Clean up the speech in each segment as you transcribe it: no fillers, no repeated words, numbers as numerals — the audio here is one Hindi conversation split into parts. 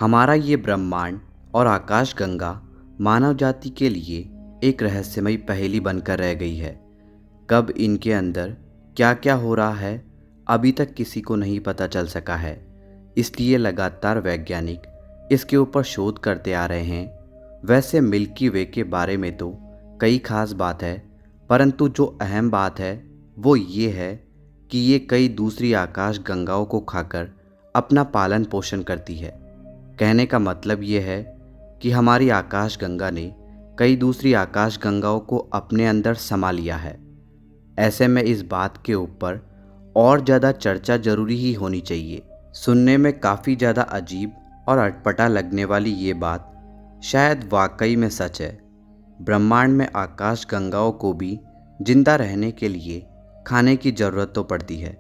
हमारा ये ब्रह्मांड और आकाशगंगा मानव जाति के लिए एक रहस्यमयी पहेली बनकर रह गई है। कब इनके अंदर क्या क्या हो रहा है अभी तक किसी को नहीं पता चल सका है। इसलिए लगातार वैज्ञानिक इसके ऊपर शोध करते आ रहे हैं। वैसे मिल्की वे के बारे में तो कई खास बात है, परंतु जो अहम बात है वो ये है कि ये कई दूसरी आकाश गंगाओं को खाकर अपना पालन पोषण करती है। कहने का मतलब ये है कि हमारी आकाश गंगा ने कई दूसरी आकाश गंगाओं को अपने अंदर समा लिया है। ऐसे में इस बात के ऊपर और ज़्यादा चर्चा जरूरी ही होनी चाहिए। सुनने में काफ़ी ज़्यादा अजीब और अटपटा लगने वाली ये बात शायद वाकई में सच है। ब्रह्मांड में आकाश गंगाओं को भी जिंदा रहने के लिए खाने की ज़रूरत तो पड़ती है।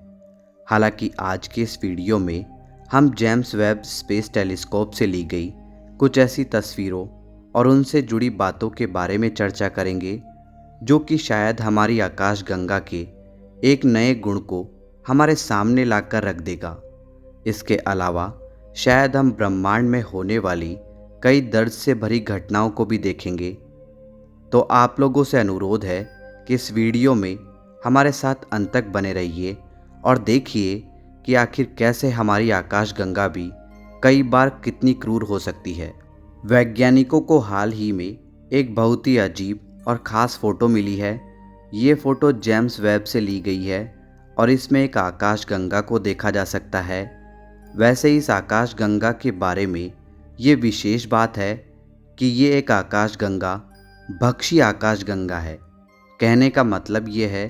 हालांकि आज के इस वीडियो में हम जेम्स वेब स्पेस टेलीस्कोप से ली गई कुछ ऐसी तस्वीरों और उनसे जुड़ी बातों के बारे में चर्चा करेंगे जो कि शायद हमारी आकाश गंगा के एक नए गुण को हमारे सामने लाकर रख देगा। इसके अलावा शायद हम ब्रह्मांड में होने वाली कई दर्द से भरी घटनाओं को भी देखेंगे। तो आप लोगों से अनुरोध है कि इस वीडियो में हमारे साथ अंत तक बने रहिए और देखिए कि आखिर कैसे हमारी आकाश गंगा भी कई बार कितनी क्रूर हो सकती है। वैज्ञानिकों को हाल ही में एक बहुत ही अजीब और ख़ास फ़ोटो मिली है। ये फ़ोटो जेम्स वेब से ली गई है और इसमें एक आकाश गंगा को देखा जा सकता है। वैसे इस आकाश गंगा के बारे में ये विशेष बात है कि ये एक आकाश गंगा भक्षी आकाश गंगा है। कहने का मतलब ये है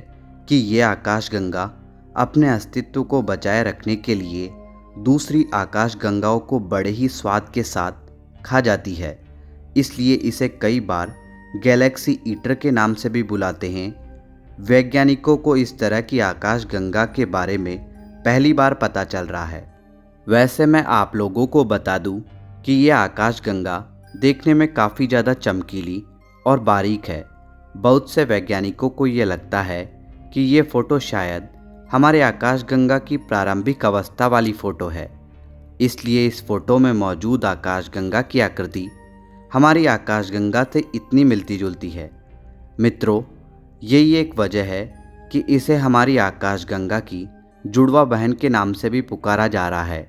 कि ये आकाश गंगा अपने अस्तित्व को बचाए रखने के लिए दूसरी आकाश गंगाओं को बड़े ही स्वाद के साथ खा जाती है। इसलिए इसे कई बार गैलेक्सी ईटर के नाम से भी बुलाते हैं। वैज्ञानिकों को इस तरह की आकाश गंगा के बारे में पहली बार पता चल रहा है। वैसे मैं आप लोगों को बता दूं कि ये आकाश गंगा देखने में काफ़ी ज़्यादा चमकीली और बारीक है। बहुत से वैज्ञानिकों को ये लगता है कि ये फ़ोटो शायद हमारे आकाश गंगा की प्रारंभिक अवस्था वाली फ़ोटो है। इसलिए इस फ़ोटो में मौजूद आकाश गंगा की आकृति हमारी आकाश गंगा से इतनी मिलती जुलती है। मित्रों, यही एक वजह है कि इसे हमारी आकाश गंगा की जुड़वा बहन के नाम से भी पुकारा जा रहा है।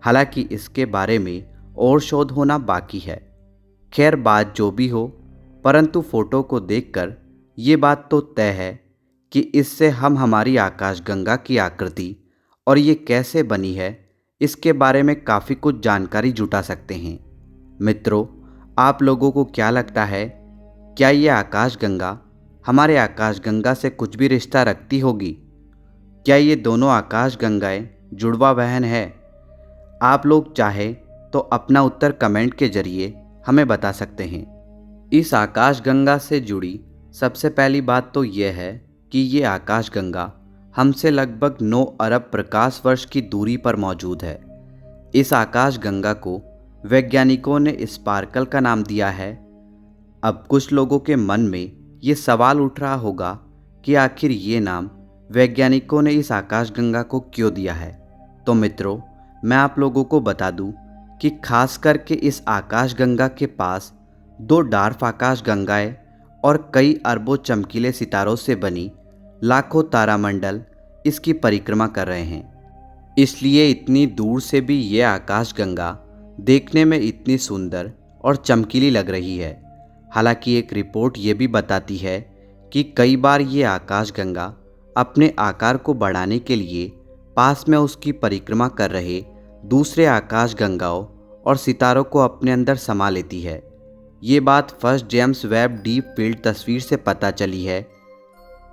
हालांकि इसके बारे में और शोध होना बाकी है। खैर, बात जो भी हो, परंतु फ़ोटो को देखकर ये बात तो तय है कि इससे हम हमारी आकाश गंगा की आकृति और ये कैसे बनी है इसके बारे में काफ़ी कुछ जानकारी जुटा सकते हैं। मित्रों, आप लोगों को क्या लगता है, क्या ये आकाश गंगा हमारे आकाश गंगा से कुछ भी रिश्ता रखती होगी? क्या ये दोनों आकाश गंगाएं जुड़वा बहन है? आप लोग चाहे तो अपना उत्तर कमेंट के जरिए हमें बता सकते हैं। इस आकाश गंगा से जुड़ी सबसे पहली बात तो यह है कि ये आकाश गंगा हमसे लगभग 9 अरब प्रकाश वर्ष की दूरी पर मौजूद है। इस आकाश गंगा को वैज्ञानिकों ने स्पार्कल का नाम दिया है। अब कुछ लोगों के मन में ये सवाल उठ रहा होगा कि आखिर ये नाम वैज्ञानिकों ने इस आकाश गंगा को क्यों दिया है। तो मित्रों, मैं आप लोगों को बता दूं कि खास करके इस आकाश गंगा के पास 2 डार्क आकाश गंगाएं और कई अरबों चमकीले सितारों से बनी लाखों तारामंडल इसकी परिक्रमा कर रहे हैं। इसलिए इतनी दूर से भी ये आकाश गंगा देखने में इतनी सुंदर और चमकीली लग रही है। हालांकि एक रिपोर्ट ये भी बताती है कि कई बार ये आकाश गंगा अपने आकार को बढ़ाने के लिए पास में उसकी परिक्रमा कर रहे दूसरे आकाश गंगाओं और सितारों को अपने अंदर समा लेती है। ये बात first James Webb deep field तस्वीर से पता चली है।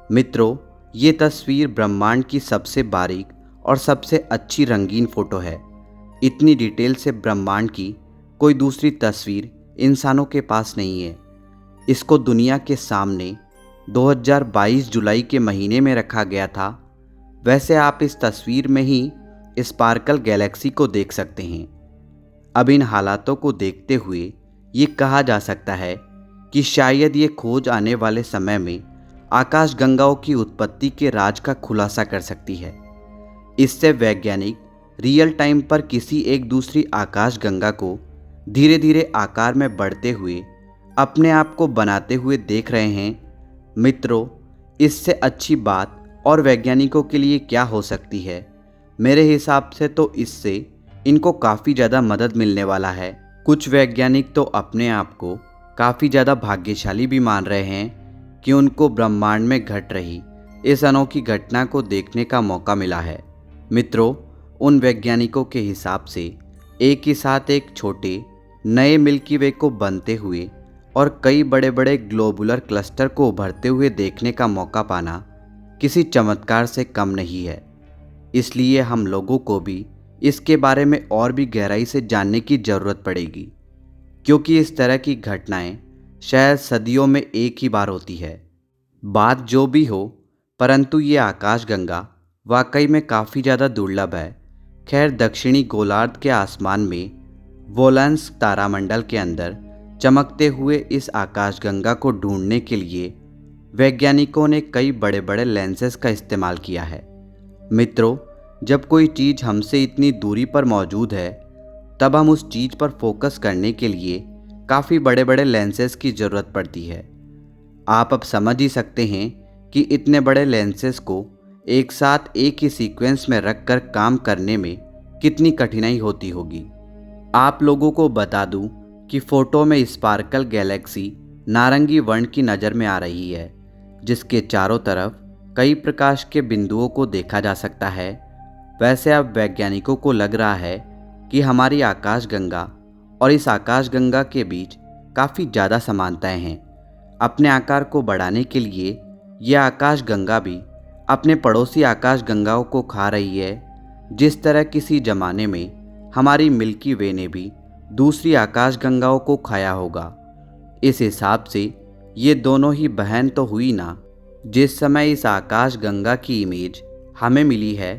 मित्रों, ये तस्वीर ब्रह्मांड की सबसे बारीक और सबसे अच्छी रंगीन फ़ोटो है। इतनी डिटेल से ब्रह्मांड की कोई दूसरी तस्वीर इंसानों के पास नहीं है। इसको दुनिया के सामने 2022 जुलाई के महीने में रखा गया था। वैसे आप इस तस्वीर में ही स्पार्कल गैलेक्सी को देख सकते हैं। अब इन हालातों को देखते हुए ये कहा जा सकता है कि शायद ये खोज आने वाले समय में आकाश गंगाओं की उत्पत्ति के राज का खुलासा कर सकती है। इससे वैज्ञानिक रियल टाइम पर किसी एक दूसरी आकाशगंगा को धीरे धीरे आकार में बढ़ते हुए अपने आप को बनाते हुए देख रहे हैं। मित्रों, इससे अच्छी बात और वैज्ञानिकों के लिए क्या हो सकती है। मेरे हिसाब से तो इससे इनको काफ़ी ज़्यादा मदद मिलने वाला है। कुछ वैज्ञानिक तो अपने आप को काफ़ी ज़्यादा भाग्यशाली भी मान रहे हैं कि उनको ब्रह्मांड में घट रही इस अनोखी घटना को देखने का मौका मिला है। मित्रों, उन वैज्ञानिकों के हिसाब से एक ही साथ एक छोटे नए मिल्की वे को बनते हुए और कई बड़े बड़े ग्लोबुलर क्लस्टर को उभरते हुए देखने का मौका पाना किसी चमत्कार से कम नहीं है। इसलिए हम लोगों को भी इसके बारे में और भी गहराई से जानने की ज़रूरत पड़ेगी, क्योंकि इस तरह की घटनाएं शायद सदियों में एक ही बार होती है। बात जो भी हो, परंतु ये आकाशगंगा वाकई में काफ़ी ज़्यादा दुर्लभ है। खैर, दक्षिणी गोलार्ध के आसमान में वोलंस तारामंडल के अंदर चमकते हुए इस आकाशगंगा को ढूंढने के लिए वैज्ञानिकों ने कई बड़े बड़े लेंसेज का इस्तेमाल किया है। मित्रों, जब कोई चीज़ हमसे इतनी दूरी पर मौजूद है, तब हम उस चीज़ पर फोकस करने के लिए काफ़ी बड़े बड़े लेंसेज की ज़रूरत पड़ती है। आप अब समझ ही सकते हैं कि इतने बड़े लेंसेज को एक साथ एक ही सीक्वेंस में रखकर काम करने में कितनी कठिनाई होती होगी। आप लोगों को बता दूं कि फ़ोटो में स्पार्कल गैलेक्सी नारंगी वर्ण की नज़र में आ रही है, जिसके चारों तरफ कई प्रकाश के बिंदुओं को देखा जा सकता है। वैसे अब वैज्ञानिकों को लग रहा है कि हमारी आकाशगंगा और इस आकाशगंगा के बीच काफ़ी ज़्यादा समानताएं हैं। अपने आकार को बढ़ाने के लिए यह आकाशगंगा भी अपने पड़ोसी आकाशगंगाओं को खा रही है, जिस तरह किसी ज़माने में हमारी मिल्की वे ने भी दूसरी आकाशगंगाओं को खाया होगा। इस हिसाब से ये दोनों ही बहन तो हुई ना। जिस समय इस आकाशगंगा की इमेज हमें मिली है,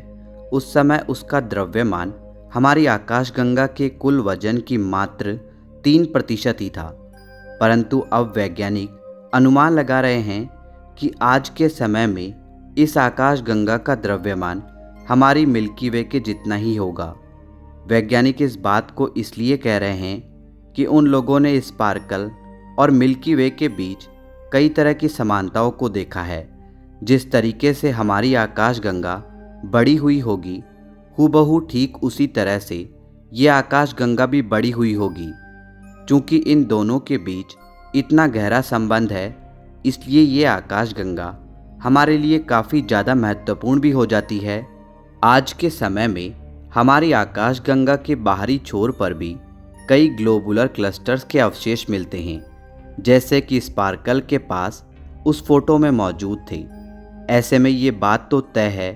उस समय उसका द्रव्यमान हमारी आकाशगंगा के कुल वजन की मात्र 3% ही था। परंतु अब वैज्ञानिक अनुमान लगा रहे हैं कि आज के समय में इस आकाशगंगा का द्रव्यमान हमारी मिल्की वे के जितना ही होगा। वैज्ञानिक इस बात को इसलिए कह रहे हैं कि उन लोगों ने स्पार्कल और मिल्की वे के बीच कई तरह की समानताओं को देखा है। जिस तरीके से हमारी आकाशगंगा बड़ी हुई होगी, हूबहू ठीक उसी तरह से ये आकाशगंगा भी बड़ी हुई होगी। चूँकि इन दोनों के बीच इतना गहरा संबंध है, इसलिए ये आकाशगंगा हमारे लिए काफ़ी ज़्यादा महत्वपूर्ण भी हो जाती है। आज के समय में हमारी आकाशगंगा के बाहरी छोर पर भी कई ग्लोबुलर क्लस्टर्स के अवशेष मिलते हैं, जैसे कि स्पार्कल के पास उस फोटो में मौजूद थे। ऐसे में ये बात तो तय है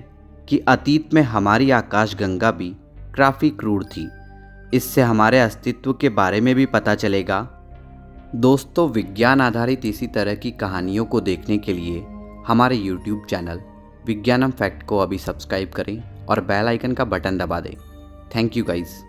कि अतीत में हमारी आकाशगंगा भी काफ़ी क्रूर थी। इससे हमारे अस्तित्व के बारे में भी पता चलेगा। दोस्तों, विज्ञान आधारित इसी तरह की कहानियों को देखने के लिए हमारे YouTube चैनल विज्ञानम फैक्ट को अभी सब्सक्राइब करें और बेल आइकन का बटन दबा दें। Thank you guys.